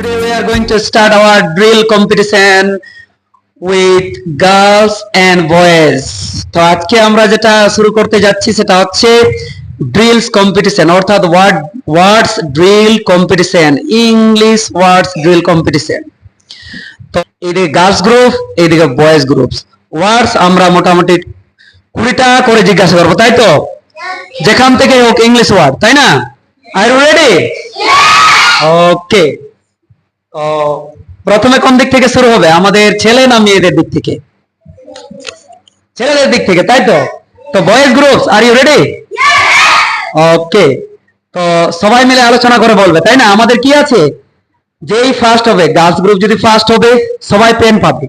Today we are going to start our drill competition with girls and boys. তো আজকে আমরা যেটা শুরু করতে যাচ্ছি সেটা হচ্ছে ড্রিলস কম্পিটিশন, অর্থাৎ words drill competition, English words drill competition. তো এদিকে গার্লস গ্রুপ, এদিকে বয়েজ গ্রুপস। ওয়ার্ডস আমরা মোটামুটি 20টা করে জিজ্ঞাসা করবো, তাই তো? যেখান থেকে হোক ইংলিশ ওয়ার্ড, তাই না? Are you ready? ওকে। তো প্রথমে কোন দিক থেকে শুরু হবে, আমাদের ছেলে না মেয়েদের দিক থেকে? ছেলেদের দিক থেকে, তাই তো? তো boys groups, are you ready? Okay. তো সবাই মিলে আলোচনা করে বলবে, তাই না? আমাদের কি আছে, যেই ফার্স্ট হবে, গার্লস গ্রুপ যদি ফার্স্ট হবে সবাই পেন পাবে,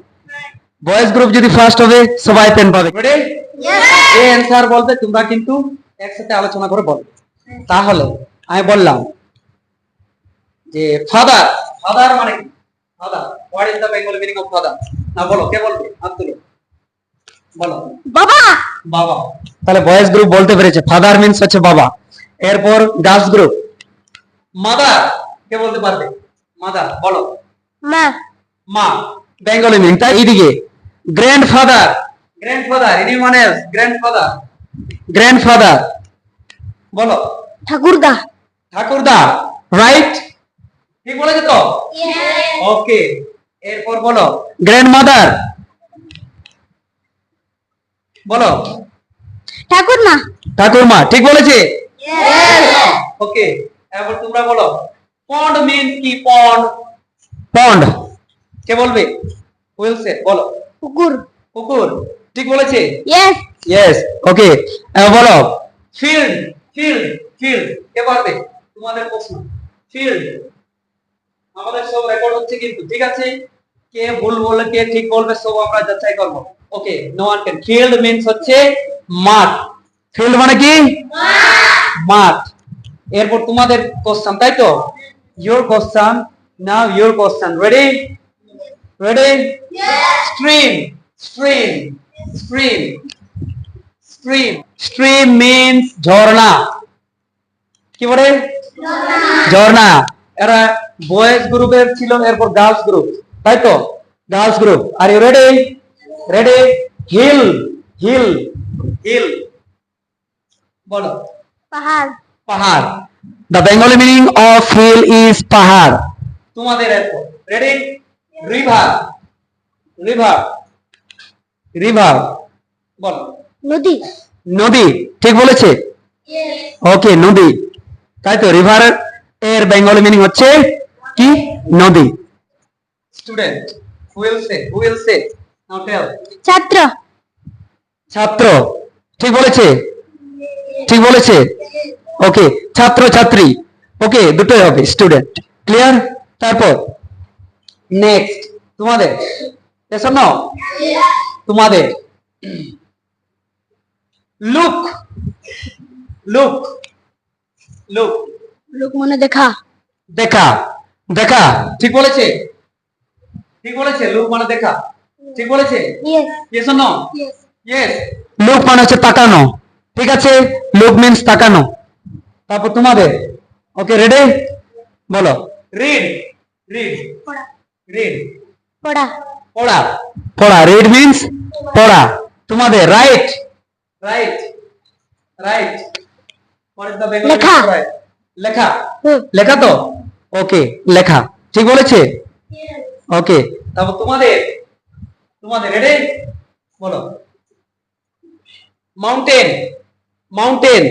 বয়েজ গ্রুপ যদি ফার্স্ট হবে সবাই পেন পাবে। রেডি? এই অ্যানসার বলতে তোমরা কিন্তু একসাথে আলোচনা করে বলবে। তাহলে আমি বললাম যে ফাদার, ফাদার মানে কি? Father, what is the Bengali meaning of father? না বলো, কে বলবে? হাত তুলো, বলো। বাবা। বাবা। তাহলে বয়েজ গ্রুপ বলতে পেরেছে ফাদার মিন্স হচ্ছে বাবা। এরপর গার্লস গ্রুপ মাদার, কে বলতে পারবে? মাদার, বলো। মা। মা, বেঙ্গলি মিনিং। তাই এইদিকে grandfather, grandfather, anyone else? Grandfather, grandfather, বলো। ঠাকুরদা। ঠাকুরদা, রাইট? ঠিক বলেছে তো? ওকে। এরপর বলো গ্র্যান্ডমাদার, বলো। ঠাকুরমা। ঠাকুরমা, ঠিক বলেছে? ওকে। এরপর তোমরা বলো পন্ড মিন্স কি? পন্ড, পন্ড, কে বলবে? উইল সে, বলো। পুকুর। পুকুর, ঠিক বলেছে? ইয়েস। ইয়েস। ওকে। বলো ফিল্ড, ফিল্ড, ফিল্ড, কে পারবে? তোমাদের প্রশ্ন। ফিল্ড, আমাদের সব রেকর্ড হচ্ছে কিন্তু, ঠিক আছে? কে ভুল বললে কে ঠিক বলবে সব আমরা যাচাই করব। Okay, no one can. Field means হচ্ছে মাঠ। ফিল্ড মানে কি? মাঠ। এরপর তোমাদের কোশ্চেন, তাই তো? Your question, now your question. Ready? Ready? Stream, stream, stream, stream, stream means ঝর্ণা। কি বলে? ঝর্ণা। এরা বয়েজ গ্রুপের ছিল, এরপর গার্লস গ্রুপ, তাই তো? Girls group. Are you ready? Ready? Hill, hill, hill, বলো। পাহাড়। পাহাড়। The Bengali meaning of hill is পাহাড়। তোমাদের এরপর রেডি? রিভার, রিভার, রিভার, বলো। নদী। নদী, ঠিক বলেছে? ওকে, নদী, তাই তো? রিভার এর বেঙ্গলি মিনিং হচ্ছে কি? নদী। Student, who will say, who will say, now tell. ছাত্র। ছাত্র, ঠিক বলেছে? ঠিক বলেছে? ওকে। ছাত্র ছাত্রী, ওকে, দুটোই হবে। Student, clear? তারপর নেক্সট তোমাদের, এসো না তোমাদের লুক, লুক, লুক, লোক মনে দেখা। দেখা, দেখা, ঠিক বলেছে? ঠিক বলেছে? লুক মানে দেখা, ঠিক বলেছে? Yes. Yes or no? Yes. Yes. Look মানে হচ্ছে তাকানো, ঠিক আছে? লুক মিন্স তাকানো। তারপর তোমাদের, ওকে, রেডি? বলো। রিড, রিড, পড়া। রিড, পড়া। পড়া, পড়া, রিড মিন্স পড়া। তোমাদের right, right, right, what is the Bengali meaning লেখা। Of right? লেখা, হুম। লেখা তো? ওকে, লেখা, ঠিক বলেছে? ওকে। তারপর তোমাদের, তোমাদের রেডি? বলো। Mountain, mountain,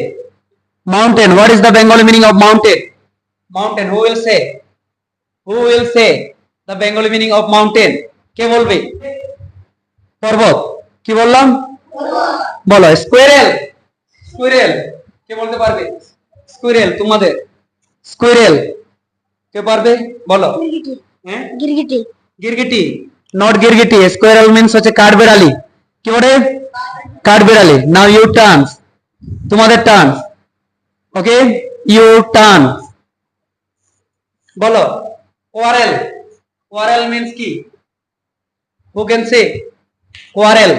mountain, what is the Bengali meaning of mountain? Mountain, who will say? Who will say the Bengali meaning of mountain? কে বলবে? পর্বত, কি বললাম? বলো। স্কুইরেল, স্কুইরেল, কে বলতে পারবে? স্কুইরেল, তোমাদের স্কুইরেল, কে পারবে? বলো। গিরগিটি। হ্যাঁ, গিরগিটি। গিরগিটি, নট গিরগিটি। স্কুইরেল মিন্স হচ্ছে কাঠবেড়ালি। কি বলে? কাঠবেড়ালি। নাও ইউ টার্নস, তোমাদের টার্নস। ওকে, ইউ টার্ন, বলো। কোয়ারেল, কোয়ারেল মিন্স কি? হু ক্যান সে? কোয়ারেল,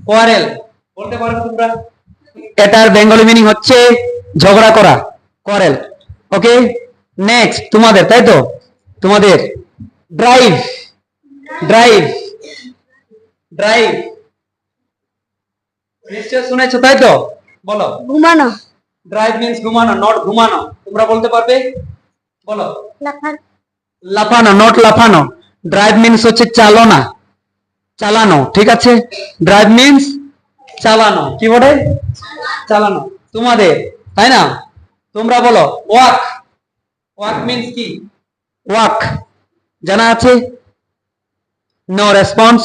কোয়ারেল, বলতে পারবে তোমরা? এটার বেঙ্গলি মিনিং হচ্ছে ঝগড়া করা, কোয়ারেল। ওকে, নেক্সট তোমাদের, তাই তো? তোমাদের ড্রাইভ ড্রাইভ ড্রাইভ নিশ্চয় শুনেছো তাই তো বলো ঘুমানো ড্রাইভ মিন্স ঘুমানো নট ঘুমানো তোমরা বলতে পারবে বলো লাফানো লাফানো নট লাফানো ড্রাইভ মিন্স হচ্ছে চালনা চালানো ঠিক আছে ড্রাইভ মিন্স চালানো কি বলে চালানো তোমাদের তাই না তোমরা বলো ওয়াক ওয়াক মিন্স কি ওয়াক জানা আছে নো রেসপন্স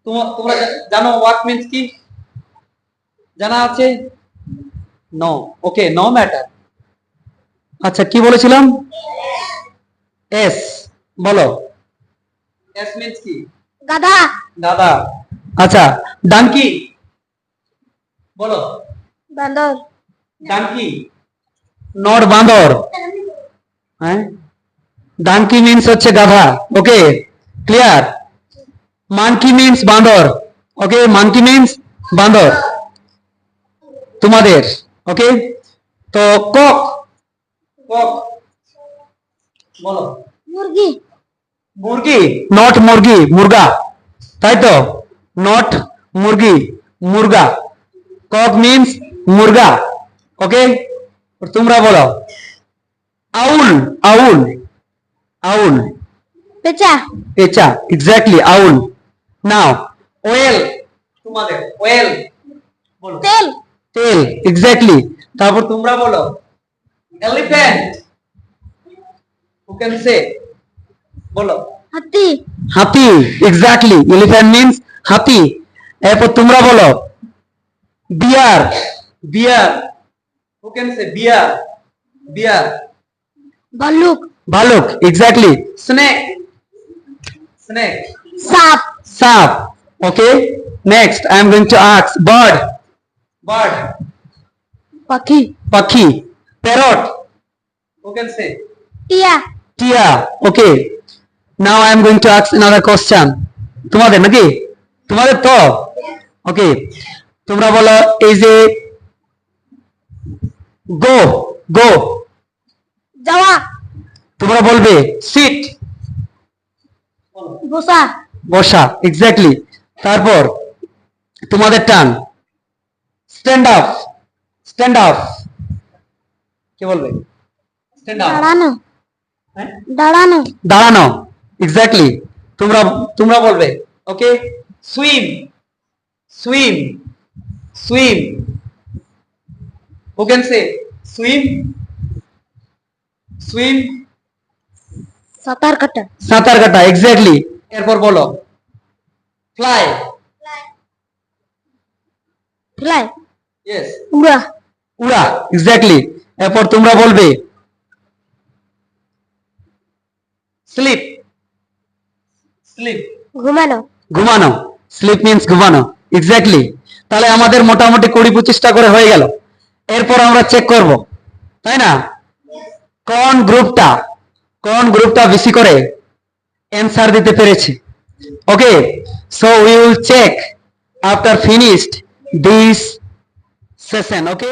তোমরা জানো ওয়াক মিন্স কি জানা আছে নো ওকে নো ম্যাটার আচ্ছা কি বলেছিলাম এস বলো এস মিন্স কি গাধা দাদা আচ্ছা ডাঙ্কি বলো বান্দর ডাঙ্কি নট বাঁদর হ্যাঁ ডাঙ্কি মিন্স হচ্ছে গাধা ওকে ক্লিয়ার মানকি মিন্স বাঁদর ওকে মানকি মিন্স বাঁদর তোমাদের ওকে তো কক কক বলো মুরগি মুরগি নট মুরগি মুরগা তাই তো নট মুরগি মুরগা কক মিন্স মুরগা ওকে তোমরা বলো আউল আউল আউল পেঁচা পেঁচা এক্স্যাক্টলি আউল নাও ওয়েল তোমাদের ওয়েল বলো তেল তেল এক্স্যাক্টলি তারপর তোমরা বলো এলিফ্যান্ট হু ক্যান সে বলো হাতি হাতি এক্স্যাক্টলি এলিফ্যান্ট মিন্স হাতি এরপর তোমরা বলো বিয়ার বিয়ার হু ক্যান সে বিয়ার বিয়ার ভাল্লুক ভালুক এক্স্যাক্টলি স্নেক স্নেক সাপ সাপ okay next I am going to ask bird bird পাখি পাখি প্যারট হু ক্যান সে টিয়া টিয়া okay now I am going to ask another question তোমাদের নাকি তোমাদের তো ওকে তোমরা বলো এই যে গো গো যাওয়া তোমরা বলবে সিট বসা বসা এক্স্যাক্টলি তারপর তোমাদের টান স্ট্যান্ড আপ স্ট্যান্ড আপ কি বলবে স্ট্যান্ড আপ দাঁড়ানো হ্যাঁ দাঁড়ানো দাঁড়ানো এক্স্যাক্টলি তোমরা তোমরা বলবে okay swim swim swim who can say swim swim সাঁতার কাটা সাঁতার কাটা এক্স্যাক্টলি এরপর বলো ফ্লাই ফ্লাই ইয়েস উড়া উড়া এক্স্যাক্টলি এরপর তোমরা বলবে স্লিপ স্লিপ ঘুমানো ঘুমানো স্লিপ মিন্স ঘুমানো এক্স্যাক্টলি তাহলে আমাদের মোটামুটি 20-25টা করে হয়ে গেল এরপর আমরা চেক করব তাই না কোন গ্রুপটা বেশি করে অ্যানসার দিতে পেরেছে okay so we will check after finished this session okay